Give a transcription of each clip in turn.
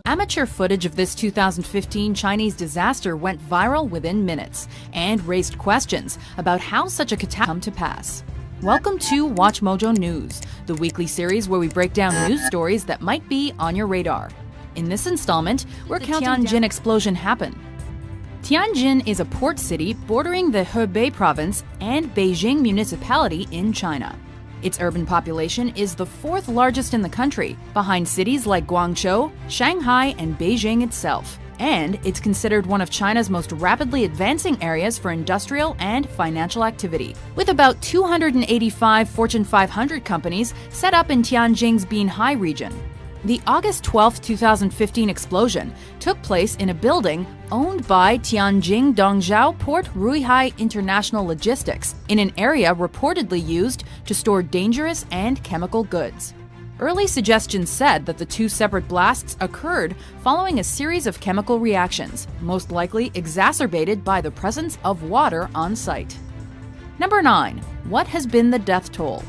Amateur footage of this 2015 Chinese disaster went viral within minutes and raised questions about how such a catastrophe come to pass. Welcome to Watch Mojo News, the weekly series where we break down news stories that might be on your radar. In this installment, we're counting the Tianjin explosion happened. Tianjin is a port city bordering the Hebei province and Beijing municipality in China. Its urban population is the fourth largest in the country, behind cities like Guangzhou, Shanghai, and Beijing itself. And it's considered one of China's most rapidly advancing areas for industrial and financial activity, with about 285 Fortune 500 companies set up in Tianjin's Binhai region. The August 12, 2015 explosion took place in a building owned by Tianjin Dongzhou Port Ruihai International Logistics in an area reportedly used to store dangerous and chemical goods. Early suggestions said that the two separate blasts occurred following a series of chemical reactions, most likely exacerbated by the presence of water on site. Number 9. What has been the death toll?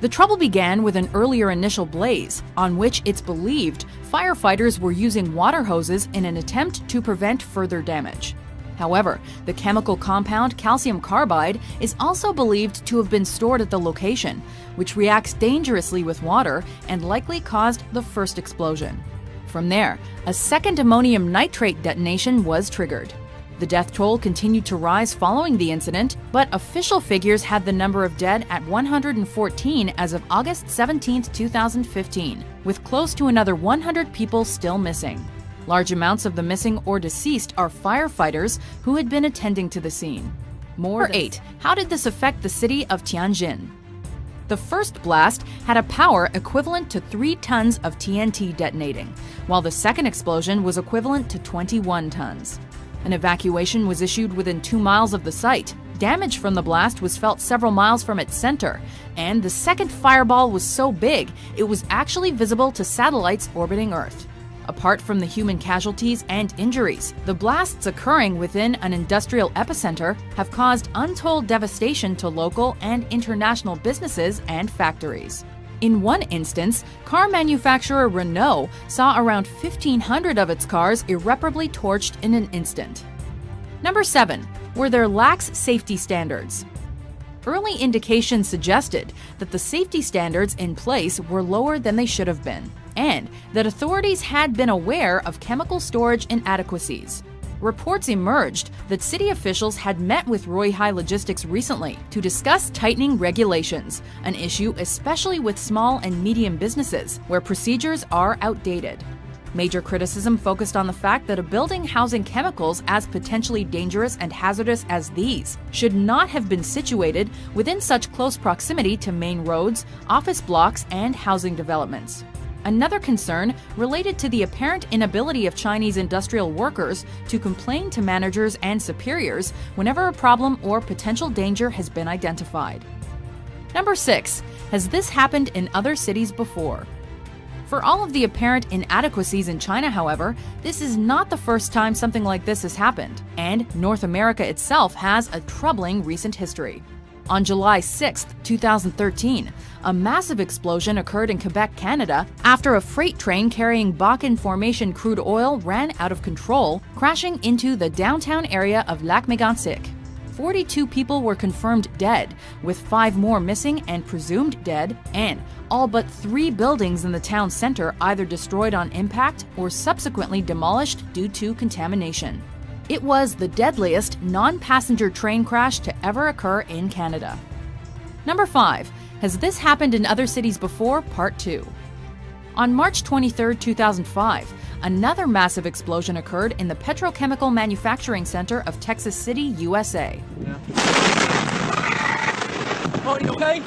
The trouble began with an earlier initial blaze, on which it's believed firefighters were using water hoses in an attempt to prevent further damage. However, the chemical compound calcium carbide is also believed to have been stored at the location, which reacts dangerously with water and likely caused the first explosion. From there, a second ammonium nitrate detonation was triggered. The death toll continued to rise following the incident, but official figures had the number of dead at 114 as of August 17, 2015, with close to another 100 people still missing. Large amounts of the missing or deceased are firefighters who had been attending to the scene. Number 8. How did this affect the city of Tianjin? The first blast had a power equivalent to 3 tons of TNT detonating, while the second explosion was equivalent to 21 tons. An evacuation was issued within 2 miles of the site. Damage from the blast was felt several miles from its center, and the second fireball was so big it was actually visible to satellites orbiting Earth. Apart from the human casualties and injuries, the blasts occurring within an industrial epicenter have caused untold devastation to local and international businesses and factories. In one instance, car manufacturer Renault saw around 1,500 of its cars irreparably torched in an instant. Number 7. Were there lax safety standards? Early indications suggested that the safety standards in place were lower than they should have been, and that authorities had been aware of chemical storage inadequacies. Reports emerged that city officials had met with Ruihai Logistics recently to discuss tightening regulations, an issue especially with small and medium businesses, where procedures are outdated. Major criticism focused on the fact that a building housing chemicals as potentially dangerous and hazardous as these should not have been situated within such close proximity to main roads, office blocks, and housing developments. Another concern related to the apparent inability of Chinese industrial workers to complain to managers and superiors whenever a problem or potential danger has been identified. Number 6. Has this happened in other cities before? For all of the apparent inadequacies in China, however, this is not the first time something like this has happened, and North America itself has a troubling recent history. On July 6, 2013, a massive explosion occurred in Quebec, Canada, after a freight train carrying Bakken Formation crude oil ran out of control, crashing into the downtown area of Lac-Mégantic. 42 people were confirmed dead, with 5 more missing and presumed dead, and all but 3 buildings in the town center either destroyed on impact or subsequently demolished due to contamination. It was the deadliest non-passenger train crash to ever occur in Canada. Number 5. Has this happened in other cities before? Part 2. On March 23, 2005, another massive explosion occurred in the Petrochemical Manufacturing Center of Texas City, USA. Yeah. Oh, you okay?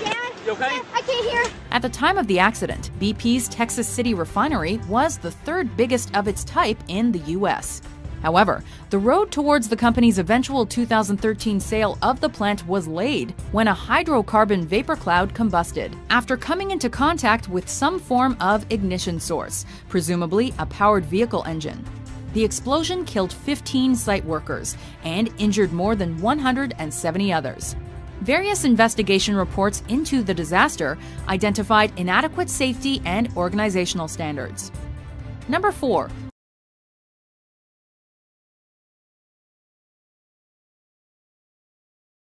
Dad? You okay? I can't hear. At the time of the accident, BP's Texas City refinery was the 3rd biggest of its type in the U.S. However, the road towards the company's eventual 2013 sale of the plant was laid when a hydrocarbon vapor cloud combusted after coming into contact with some form of ignition source, presumably a powered vehicle engine. The explosion killed 15 site workers and injured more than 170 others. Various investigation reports into the disaster identified inadequate safety and organizational standards. Number 4.